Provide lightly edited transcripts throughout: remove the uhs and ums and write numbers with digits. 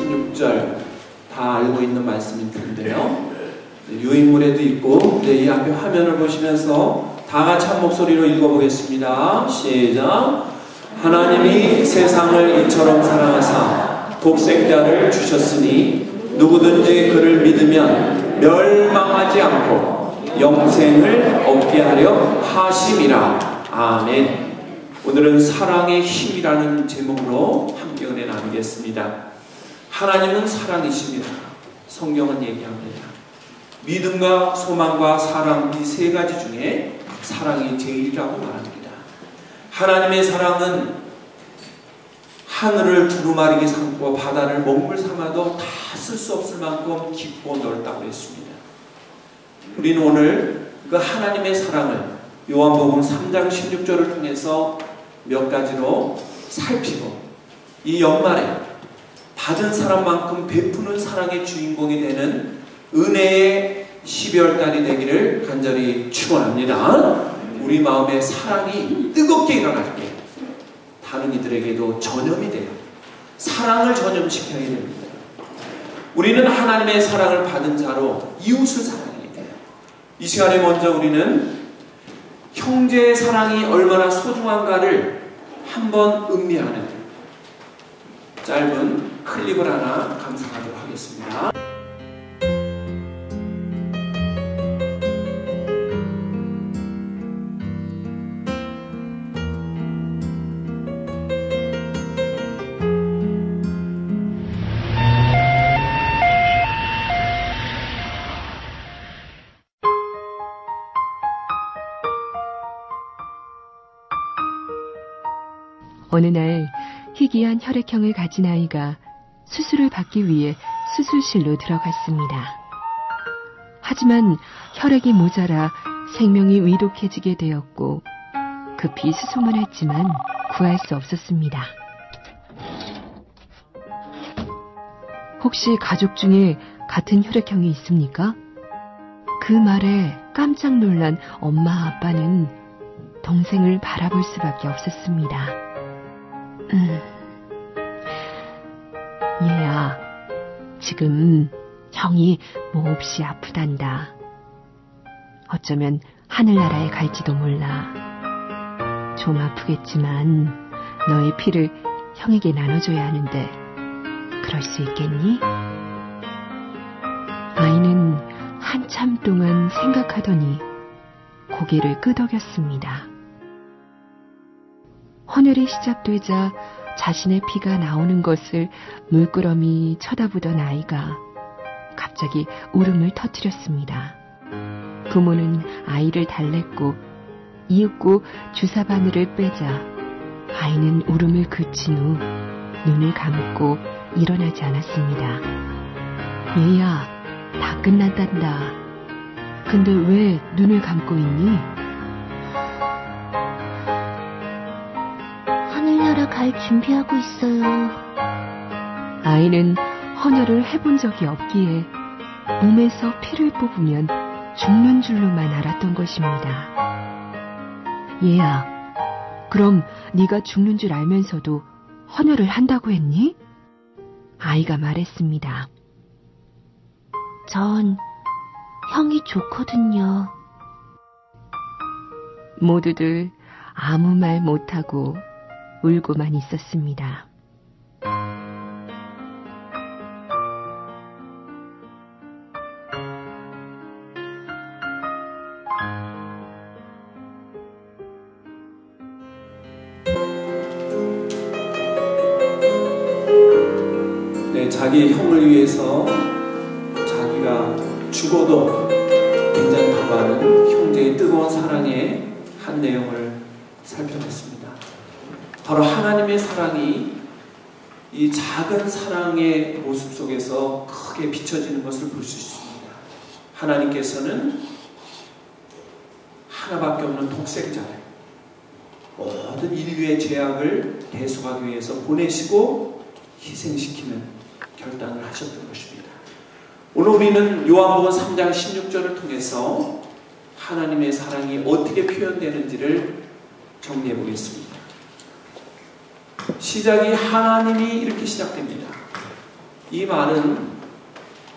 16절 다 알고 있는 말씀일 텐데요. 유인물에도 있고 이 앞에 화면을 보시면서 다 같이 한 목소리로 읽어보겠습니다. 시작. 하나님이 세상을 이처럼 사랑하사 독생자를 주셨으니 누구든지 그를 믿으면 멸망하지 않고 영생을 얻게 하려 하심이라. 아멘. 오늘은 사랑의 힘이라는 제목으로 함께 은혜 나누겠습니다. 하나님은 사랑이십니다. 성경은 얘기합니다. 믿음과 소망과 사랑, 이 세 가지 중에 사랑이 제일이라고 말합니다. 하나님의 사랑은 하늘을 두루마리게 삼고 바다를 먹물 삼아도 다 쓸 수 없을 만큼 깊고 넓다고 했습니다. 우리는 오늘 그 하나님의 사랑을 요한복음 3장 16절을 통해서 몇 가지로 살피고 이 연말에 받은 사람만큼 베푸는 사랑의 주인공이 되는 은혜의 12월달이 되기를 간절히 축원합니다. 우리 마음에 사랑이 뜨겁게 일어날게 다른 이들에게도 전염이 돼요. 사랑을 전염시켜야 됩니다. 우리는 하나님의 사랑을 받은 자로 이웃을 사랑해야 돼요. 이 시간에 먼저 우리는 형제의 사랑이 얼마나 소중한가를 한번 음미하는 짧은 클립을 하나 감상하도록 하겠습니다. 어느 날 희귀한 혈액형을 가진 아이가 수술을 받기 위해 수술실로 들어갔습니다. 하지만 혈액이 모자라 생명이 위독해지게 되었고 급히 수송을 했지만 구할 수 없었습니다. 혹시 가족 중에 같은 혈액형이 있습니까? 그 말에 깜짝 놀란 엄마 아빠는 동생을 바라볼 수밖에 없었습니다. 얘야, 지금 형이 몹시 아프단다. 어쩌면 하늘나라에 갈지도 몰라. 좀 아프겠지만 너의 피를 형에게 나눠줘야 하는데 그럴 수 있겠니? 아이는 한참 동안 생각하더니 고개를 끄덕였습니다. 헌혈이 시작되자 자신의 피가 나오는 것을 물끄러미 쳐다보던 아이가 갑자기 울음을 터뜨렸습니다. 부모는 아이를 달랬고 이윽고 주사 바늘을 빼자 아이는 울음을 그친 후 눈을 감고 일어나지 않았습니다. 얘야, 다 끝났단다. 근데 왜 눈을 감고 있니? 하늘나라 갈 준비하고 있어요. 아이는 헌혈을 해본 적이 없기에 몸에서 피를 뽑으면 죽는 줄로만 알았던 것입니다. 얘야, 그럼 네가 죽는 줄 알면서도 헌혈을 한다고 했니? 아이가 말했습니다. 전 형이 좋거든요. 모두들 아무 말 못하고 울고만 있었습니다. 네, 자기 형을 위해서 자기가 죽어도 괜찮다고 하는 형제의 뜨거운 사랑의 한 내용을 살펴봤습니다. 바로 하나님의 사랑이 이 작은 사랑의 모습 속에서 크게 비춰지는 것을 볼 수 있습니다. 하나님께서는 하나밖에 없는 독생자를 모든 인류의 죄악을 대속하기 위해서 보내시고 희생시키는 결단을 하셨던 것입니다. 오늘 우리는 요한복음 3장 16절을 통해서 하나님의 사랑이 어떻게 표현되는지를 정리해 보겠습니다. 시작이 하나님이 이렇게 시작됩니다. 이 말은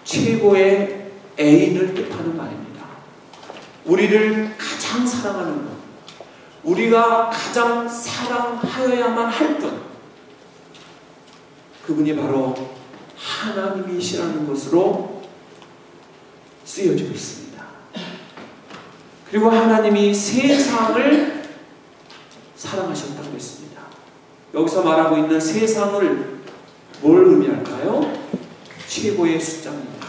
최고의 애인을 뜻하는 말입니다. 우리를 가장 사랑하는 분, 우리가 가장 사랑하여야만 할 분, 그분이 바로 하나님이시라는 것으로 쓰여지고 있습니다. 그리고 하나님이 세상을 사랑하셨다고 했습니다. 여기서 말하고 있는 세상을 뭘 의미할까요? 최고의 숫자입니다.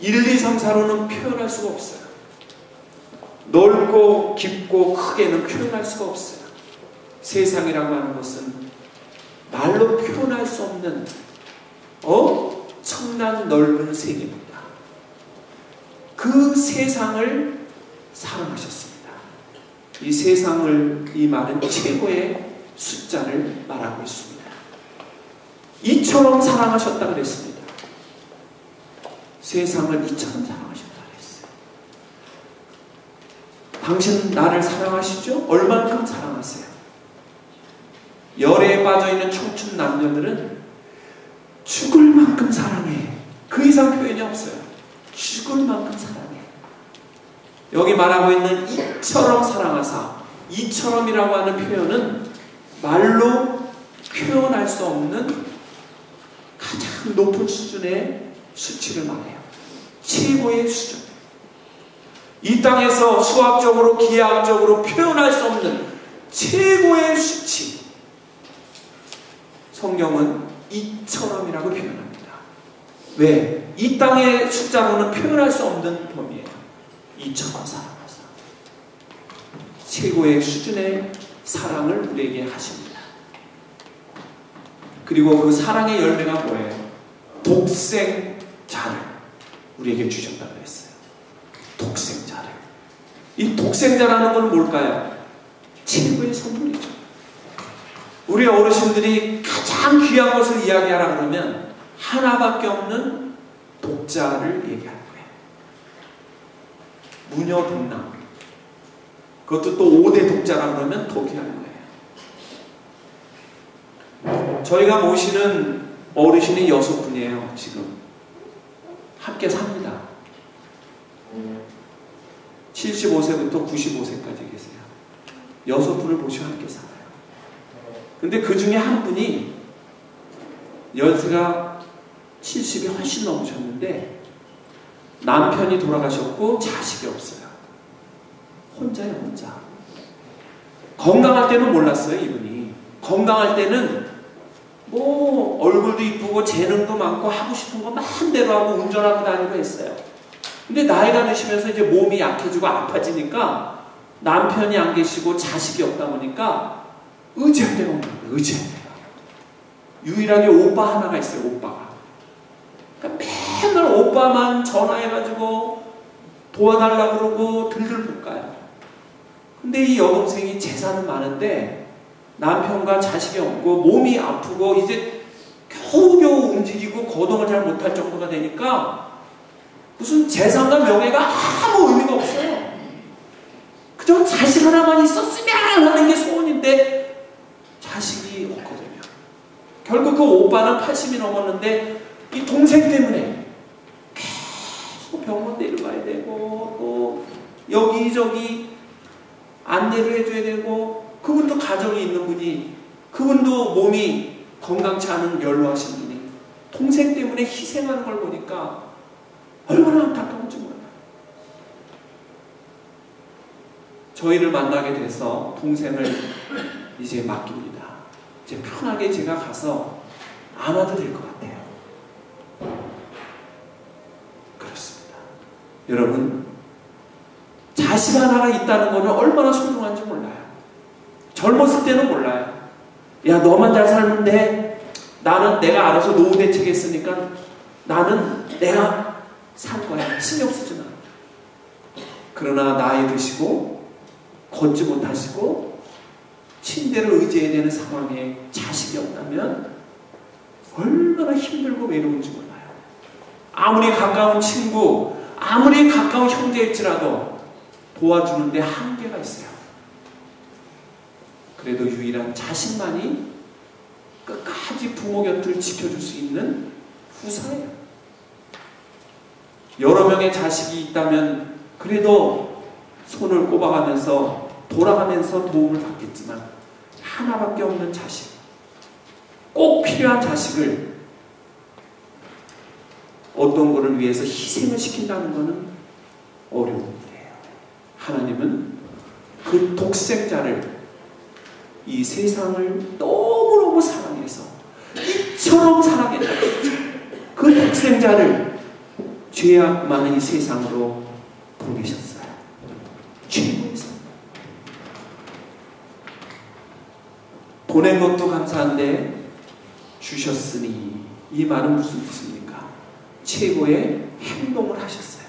1, 2, 3, 4로는 표현할 수가 없어요. 넓고 깊고 크게는 표현할 수가 없어요. 세상이라고 하는 것은 말로 표현할 수 없는 엄청난 넓은 세계입니다. 그 세상을 사랑하셨습니다. 이 세상을, 이 말은 최고의 숫자를 말하고 있습니다. 이처럼 사랑하셨다 그랬습니다. 세상을 이처럼 사랑하셨다 그랬어요. 당신 나를 사랑하시죠? 얼만큼 사랑하세요? 열애에 빠져있는 청춘 남녀들은 죽을 만큼 사랑해. 그 이상 표현이 없어요. 죽을 만큼 사랑해. 여기 말하고 있는 이처럼 사랑하사, 이처럼이라고 하는 표현은 말로 표현할 수 없는 가장 높은 수준의 수치를 말해요. 최고의 수준. 이 땅에서 수학적으로, 기하학적으로 표현할 수 없는 최고의 수치. 성경은 이처럼이라고 표현합니다. 왜? 이 땅의 숫자로는 표현할 수 없는 범위예요. 이처럼 사랑하사. 최고의 수준의 사랑을 우리에게 하십니다. 그리고 그 사랑의 열매가 뭐예요? 독생자를 우리에게 주셨다고 했어요. 독생자를. 이 독생자라는 건 뭘까요? 최고의 선물이죠. 우리 어르신들이 가장 귀한 것을 이야기하라 그러면 하나밖에 없는 독자를 얘기할 거예요. 무녀복남. 그것도 또 5대 독자라 그러면 더 귀한 거예요. 저희가 모시는 어르신이 6분이에요. 지금 함께 삽니다. 75세부터 95세까지 계세요. 6분을 모시고 함께 살아요. 근데 그 중에 한 분이 연세가 70이 훨씬 넘으셨는데 남편이 돌아가셨고 자식이 없어요. 혼자예요, 혼자. 건강할 때는 몰랐어요, 이분이. 건강할 때는 뭐 얼굴도 이쁘고 재능도 많고 하고 싶은 거 마음대로 하고 운전하고 다니고 했어요. 근데 나이가 드시면서 이제 몸이 약해지고 아파지니까 남편이 안 계시고 자식이 없다 보니까 의지할 데가 없는 거예요. 의지할 데가. 유일하게 오빠 하나가 있어요. 오빠가. 그러니까 맨날 오빠만 전화해가지고 도와달라고 그러고 들들 볶아요. 근데 이 여동생이 재산은 많은데 남편과 자식이 없고 몸이 아프고 이제 겨우겨우 움직이고 거동을 잘 못할 정도가 되니까 무슨 재산과 명예가 아무 의미가 없어요. 그저 자식 하나만 있었으면 하는 게 소원인데 자식이 없거든요. 결국 그 오빠는 80이 넘었는데 이 동생 때문에 계속 병원 데려가야 되고 또 여기저기 안내를 해줘야 되고, 그분도 가정이 있는 분이, 그분도 몸이 건강치 않은 연로하신 분이 동생 때문에 희생하는 걸 보니까 얼마나 안타까운지 몰라요. 저희를 만나게 돼서 동생을 이제 맡깁니다. 이제 편하게 제가 가서 안아도 될 것 같아요. 그렇습니다. 여러분, 자식 하나가 있다는 것은 얼마나 소중한지 몰라요. 젊었을 때는 몰라요. 야, 너만 잘 살면 돼. 나는 내가 알아서 노후 대책했으니까 나는 내가 살 거야. 신경 쓰지 마. 그러나 나이 드시고 걷지 못하시고 침대를 의지해야 되는 상황에 자식이 없다면 얼마나 힘들고 외로운지 몰라요. 아무리 가까운 친구, 아무리 가까운 형제일지라도 도와주는데 한계가 있어요. 그래도 유일한 자식만이 끝까지 부모 곁을 지켜줄 수 있는 후사예요. 여러 명의 자식이 있다면 그래도 손을 꼽아가면서 돌아가면서 도움을 받겠지만 하나밖에 없는 자식, 꼭 필요한 자식을 어떤 것을 위해서 희생을 시킨다는 것은 어려운 일이에요. 하나님은 그 독생자를 이 세상을 너무너무 사랑해서 이처럼 사랑했다. 그 독생자를 죄악 많은 이 세상으로 보내셨어요. 죄에서 보낸 것도 감사한데 주셨으니 이 말은 무슨 뜻입니까? 최고의 행동을 하셨어요.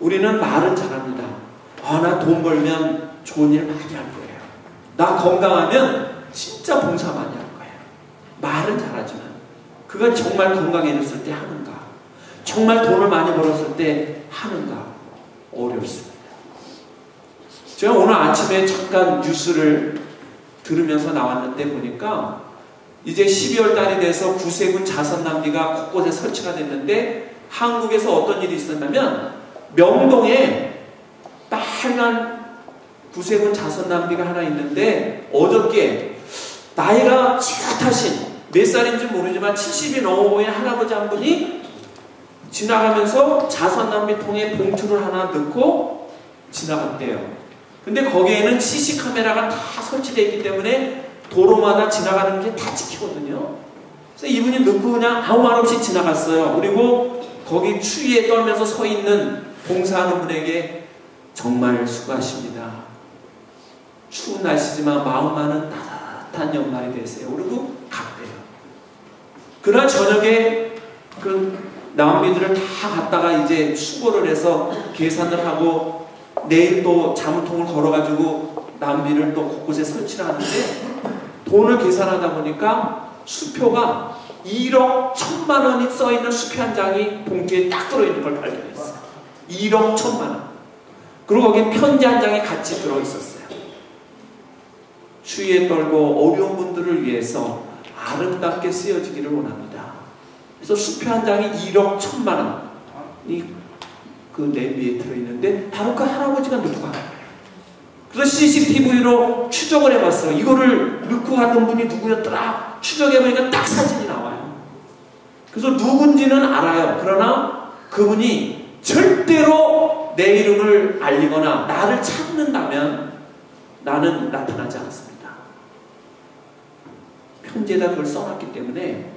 우리는 말은 잘합니다. 나 돈 벌면 좋은 일 많이 할 거예요. 나 건강하면 진짜 봉사 많이 할 거예요. 말은 잘하지만 그가 정말 건강해졌을 때 하는가? 정말 돈을 많이 벌었을 때 하는가? 어렵습니다. 제가 오늘 아침에 잠깐 뉴스를 들으면서 나왔는데 보니까 이제 12월 달이 돼서 구세군 자선 낭비가 곳곳에 설치가 됐는데 한국에서 어떤 일이 있었냐면 명동에 빨간 구세군 자선 낭비가 하나 있는데 어저께 나이가 지긋하신 몇 살인지 모르지만 70이 넘어보인 할아버지 한 분이 지나가면서 자선 낭비통에 봉투를 하나 넣고 지나갔대요. 근데 거기에는 CC 카메라가 다 설치되어 있기 때문에 도로마다 지나가는 게 다 찍히거든요. 그래서 이분이 넣고 그냥 아무 말 없이 지나갔어요. 그리고 거기 추위에 떨면서 서 있는 봉사하는 분에게 정말 수고하십니다. 추운 날씨지만 마음만은 따뜻한 연말이 되세요. 그리고 갔대요. 그날 저녁에 그 낭비들을 다 갖다가 이제 수거를 해서 계산을 하고 내일 또 자무통을 걸어가지고 낭비를 또 곳곳에 설치를 하는데 돈을 계산하다 보니까 수표가 1억 1천만 원이 써있는 수표 한 장이 봉투에 딱 들어있는 걸 발견했어요. 1억 1천만 원. 그리고 거기에 편지 한 장이 같이 들어있었어요. 추위에 떨고 어려운 분들을 위해서 아름답게 쓰여지기를 원합니다. 그래서 수표 한 장이 1억 1천만 원이 그 냄비에 들어있는데 바로 그 할아버지가 넣고 간 거예요. 그래서 CCTV로 추적을 해봤어요. 이거를 넣고 가는 분이 누구였더라? 추적해보니까 딱 사진이 나와요. 그래서 누군지는 알아요. 그러나 그분이 절대로 내 이름을 알리거나 나를 찾는다면 나는 나타나지 않습니다. 편지에다 그걸 써놨기 때문에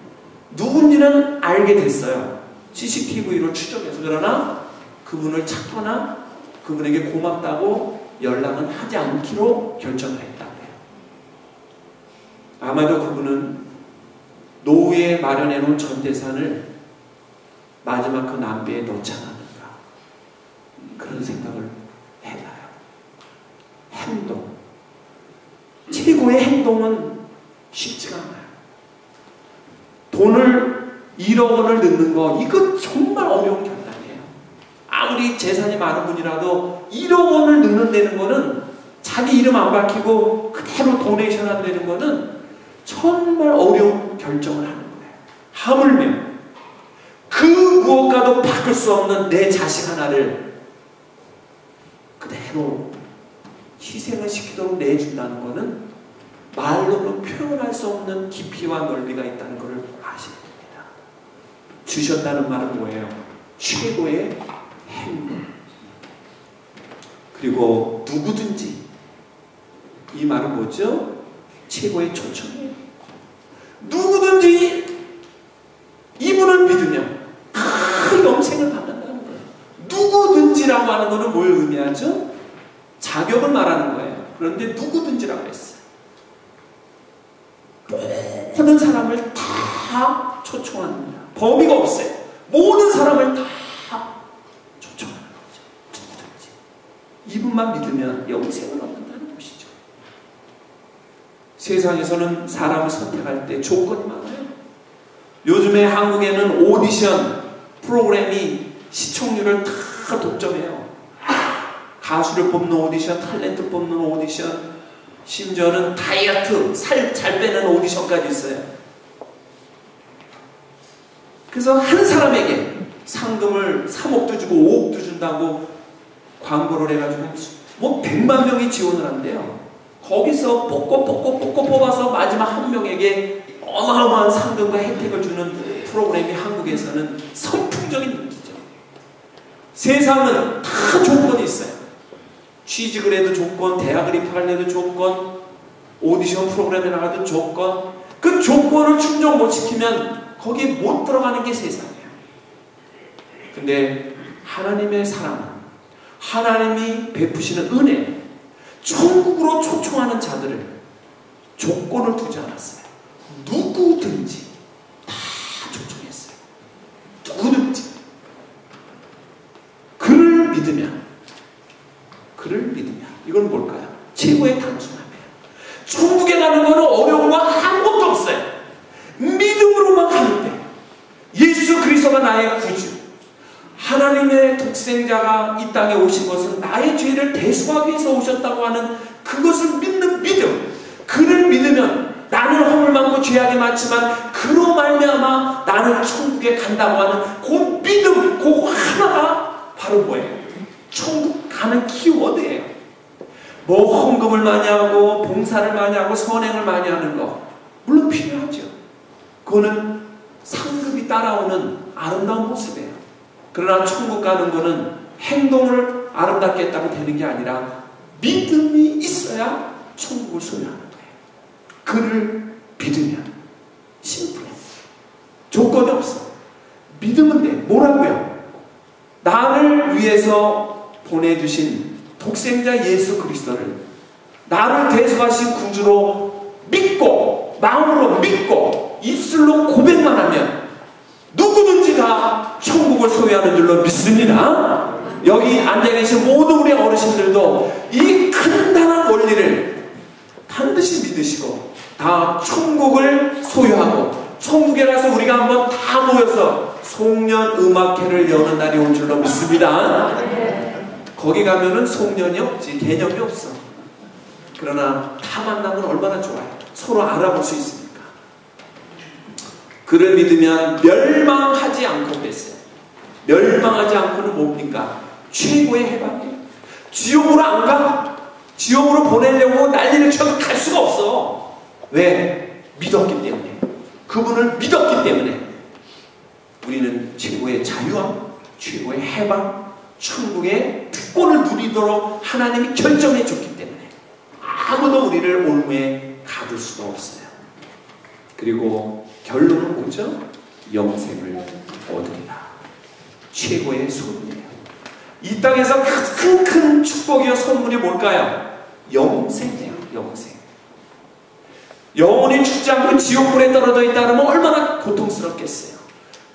누군지는 알게 됐어요. CCTV로 추적해서. 그러나 그분을 찾거나 그분에게 고맙다고 연락은 하지 않기로 결정을 했다고 해요. 아마도 그분은 노후에 마련해놓은 전 재산을 마지막 그 낭비에 넣지 않았는가 그런 생각을 해봐요. 행동. 최고의 행동은 쉽지가 않아요. 돈을 1억 원을 넣는 거 이거 정말 어려운 결단이에요. 아무리 재산이 많은 분이라도 1억 원을 넣는다는 거는 자기 이름 안 밝히고 그대로 도네이션 한다는 거는 정말 어려운 결정을 하는 거예요. 하물며 그 무엇과도 바꿀 수 없는 내 자식 하나를 그대로 희생을 시키도록 내준다는 것은 말로는 표현할 수 없는 깊이와 넓이가 있다는 것을 아셔야 됩니다. 주셨다는 말은 뭐예요? 최고의 행동. 그리고 누구든지 이 말은 뭐죠? 최고의 초청이에요. 누구든지 이분을 믿으면 그 영생을 받는다는 거예요. 누구든지라고 하는 것은 뭘 의미하죠? 자격을 말하는 거예요. 그런데 누구든지라고 했어요. 모든 사람을 다 초청합니다. 범위가 없어요. 모든 사람을 다 초청하는 거죠. 누구든지. 이분만 믿으면 영생을 얻는다는 것이죠. 세상에서는 사람을 선택할 때 조건이 많아요. 요즘에 한국에는 오디션 프로그램이 시청률을 다 독점해요. 가수를 뽑는 오디션, 탤런트 뽑는 오디션, 심지어는 다이어트, 살 잘 빼는 오디션까지 있어요. 그래서 한 사람에게 상금을 3억도 주고 5억도 준다고 광고를 해가지고 뭐 100만 명이 지원을 한대요. 거기서 뽑고 뽑아서 마지막 한 명에게 어마어마한 상금과 혜택을 주는 프로그램이 한국에서는 선풍적인 인기죠. 세상은 다 조건이 있어요. 취직을 해도 조건, 대학을 입학을 해도 조건, 오디션 프로그램에 나가도 조건. 그 조건을 충족 못 시키면 거기에 못 들어가는 게 세상이에요. 근데 하나님의 사랑은, 하나님이 베푸시는 은혜, 천국으로 초청하는 자들을 조건을 두지 않았어요. 누구든지 다 초청했어요. 누구든지. 그를 믿으면 이건 뭘까요? 최고의 단순함이에요. 천국에 가는 것은 어려운 거 아무것도 없어요. 믿음으로만 가면 돼. 예수 그리스도가 나의 구주, 하나님의 독생자가 이 땅에 오신 것은 나의 죄를 대속하기 위해서 오셨다고 하는 그것을 믿는 믿음. 그를 믿으면 나는 허물 많고 죄악이 많지만 그로 말미암아 나는 천국에 간다고 하는 그 믿음, 그 하나가 바로 뭐예요? 천국 가는 키워드예요. 뭐 헌금을 많이 하고 봉사를 많이 하고 선행을 많이 하는 거 물론 필요하죠. 그거는 상급이 따라오는 아름다운 모습이에요. 그러나 천국 가는 거는 행동을 아름답게 했다고 되는 게 아니라 믿음이 있어야 천국을 소유하는 거예요. 그를 믿으면 심플해. 조건이 없어. 믿으면 돼. 뭐라고요? 나를 위해서 보내주신 독생자 예수 그리스도를 나를 대속하신 구주로 믿고 마음으로 믿고 입술로 고백만 하면 누구든지 다 천국을 소유하는 줄로 믿습니다. 여기 앉아계신 모든 우리 어르신들도 이 간단한 원리를 반드시 믿으시고 다 천국을 소유하고 천국에 가서 우리가 한번 다 모여서 송년 음악회를 여는 날이 올 줄로 믿습니다. 거기 가면은 송년이 없지, 개념이 없어. 그러나 다 만나면 얼마나 좋아요. 서로 알아볼 수 있으니까. 그를 믿으면 멸망하지 않고 그랬어요. 멸망하지 않고는 뭡니까? 최고의 해방이에요. 지옥으로 안 가. 지옥으로 보내려고 난리를 쳐도 갈 수가 없어. 왜? 믿었기 때문에. 그분을 믿었기 때문에 우리는 최고의 자유함, 최고의 해방, 천국의 특권을 누리도록 하나님이 결정해 줬기 때문에 아무도 우리를 올무에 가둘 수가 없어요. 그리고 결론은 뭐죠? 영생을 얻으리라. 최고의 소원이에요. 이 땅에서 큰 축복이요 선물이 뭘까요? 영생이에요. 영생. 영원히 죽지 않고 지옥불에 떨어져 있다 그러면 얼마나 고통스럽겠어요.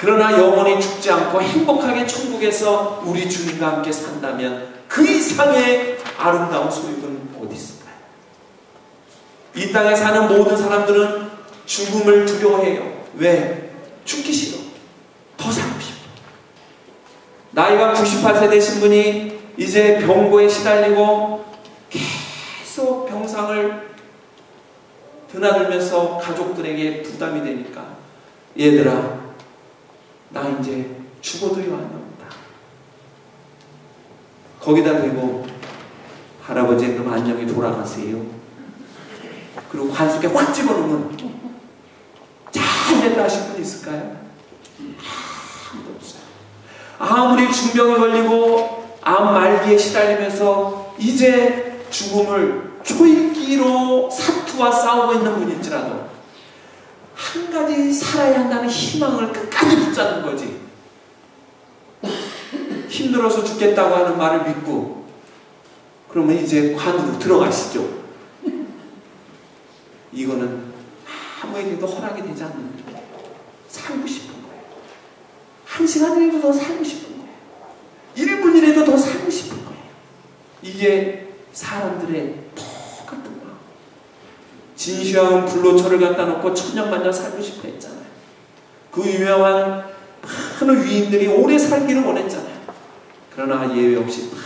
그러나 영원히 죽지 않고 행복하게 천국에서 우리 주님과 함께 산다면 그 이상의 아름다운 소유는 어디 있을까요? 이 땅에 사는 모든 사람들은 죽음을 두려워해요. 왜? 죽기 싫어. 더 살고 싶어. 나이가 98세 되신 분이 이제 병고에 시달리고 계속 병상을 드나들면서 가족들에게 부담이 되니까 얘들아 나 이제 죽어도 요한이 없다. 거기다 대고 할아버지 그럼 안녕히 돌아가세요. 그리고 관속에 확 집어넣으면 잘 됐다 하실 분 있을까요? 아무도 없어요. 아무리 중병에 걸리고 암 말기에 시달리면서 이제 죽음을 초읽기로 사투와 싸우고 있는 분일지라도 한 가지 살아야 한다는 희망을 끝까지 붙잡는 거지. 힘들어서 죽겠다고 하는 말을 믿고 그러면 이제 관으로 들어가시죠. 이거는 아무에게도 허락이 되지 않는 거예요. 살고 싶은 거예요. 1시간이라도 더 살고 싶은 거예요. 1분이라도 더 살고 싶은 거예요. 이게 사람들의 똑같은 마음. 진시황은 불로초를 갖다 놓고 천년만년 살고 싶어 했잖아요. 그 유명한 많은 위인들이 오래 살기를 원했잖아요. 그러나 예외 없이 다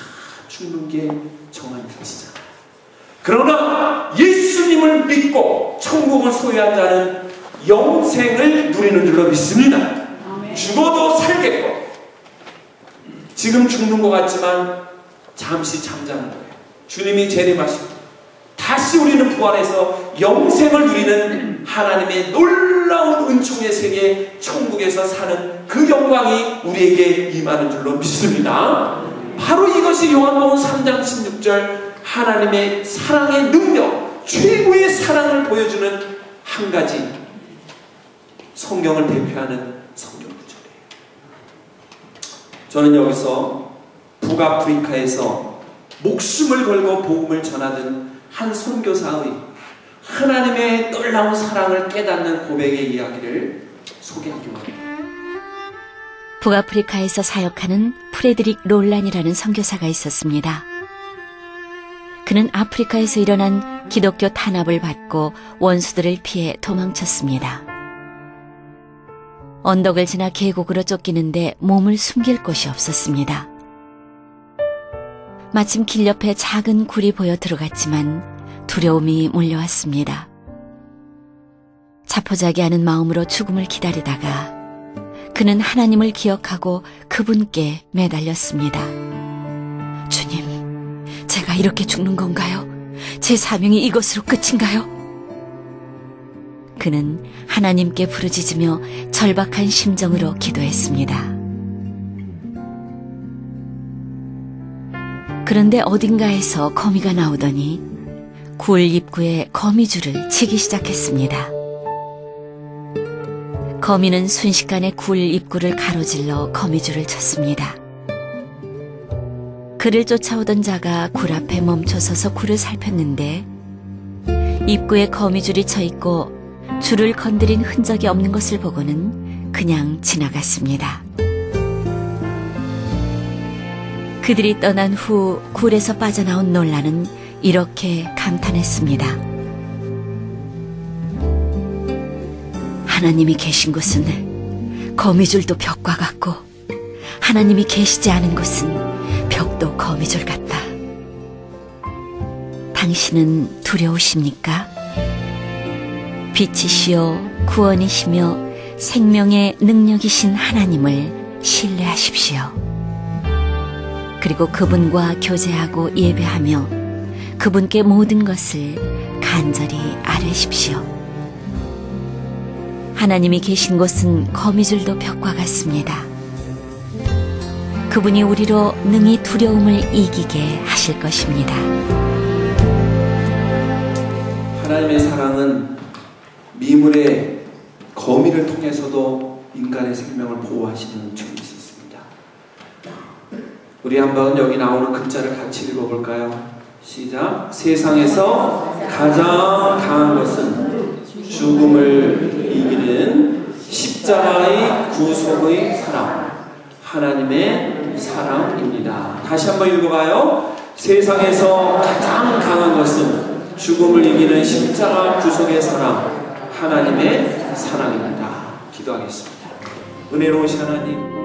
죽는 게 정한 빛이잖아요. 그러나 예수님을 믿고 천국을 소유한 자는 영생을 누리는 줄로 믿습니다. 죽어도 살겠고, 지금 죽는 것 같지만 잠시 잠자는 거예요. 주님이 재림하시고 다시 우리는 부활해서 영생을 누리는 하나님의 놀라운 은총의 세계 천국에서 사는 그 영광이 우리에게 임하는 줄로 믿습니다. 바로 이것이 요한복음 3장 16절 하나님의 사랑의 능력, 최고의 사랑을 보여주는 한 가지 성경을 대표하는 성경 구절이에요. 저는 여기서 북아프리카에서 목숨을 걸고 복음을 전하던 한 선교사의 하나님의 놀라운 사랑을 깨닫는 고백의 이야기를 소개하기 원합니다. 북아프리카에서 사역하는 프레드릭 롤란이라는 선교사가 있었습니다. 그는 아프리카에서 일어난 기독교 탄압을 받고 원수들을 피해 도망쳤습니다. 언덕을 지나 계곡으로 쫓기는데 몸을 숨길 곳이 없었습니다. 마침 길 옆에 작은 굴이 보여 들어갔지만 두려움이 몰려왔습니다. 자포자기하는 마음으로 죽음을 기다리다가 그는 하나님을 기억하고 그분께 매달렸습니다. 주님, 제가 이렇게 죽는 건가요? 제 사명이 이것으로 끝인가요? 그는 하나님께 부르짖으며 절박한 심정으로 기도했습니다. 그런데 어딘가에서 거미가 나오더니 굴 입구에 거미줄을 치기 시작했습니다. 거미는 순식간에 굴 입구를 가로질러 거미줄을 쳤습니다. 그를 쫓아오던 자가 굴 앞에 멈춰서서 굴을 살폈는데 입구에 거미줄이 쳐 있고 줄을 건드린 흔적이 없는 것을 보고는 그냥 지나갔습니다. 그들이 떠난 후 굴에서 빠져나온 놀라는 이렇게 감탄했습니다. 하나님이 계신 곳은 거미줄도 벽과 같고 하나님이 계시지 않은 곳은 벽도 거미줄 같다. 당신은 두려우십니까? 빛이시요 구원이시며 생명의 능력이신 하나님을 신뢰하십시오. 그리고 그분과 교제하고 예배하며 그분께 모든 것을 간절히 아뢰십시오. 하나님이 계신 곳은 거미줄도 벽과 같습니다. 그분이 우리로 능히 두려움을 이기게 하실 것입니다. 하나님의 사랑은 미물의 거미를 통해서도 인간의 생명을 보호하시는 은총이 있었습니다. 우리 한번 여기 나오는 글자를 같이 읽어볼까요? 시작. 세상에서 가장 강한 것은 죽음을 이기는 십자가의 구속의 사랑, 하나님의 사랑입니다. 다시 한번 읽어봐요. 세상에서 가장 강한 것은 죽음을 이기는 십자가 구속의 사랑, 하나님의 사랑입니다. 기도하겠습니다. 은혜로우신 하나님,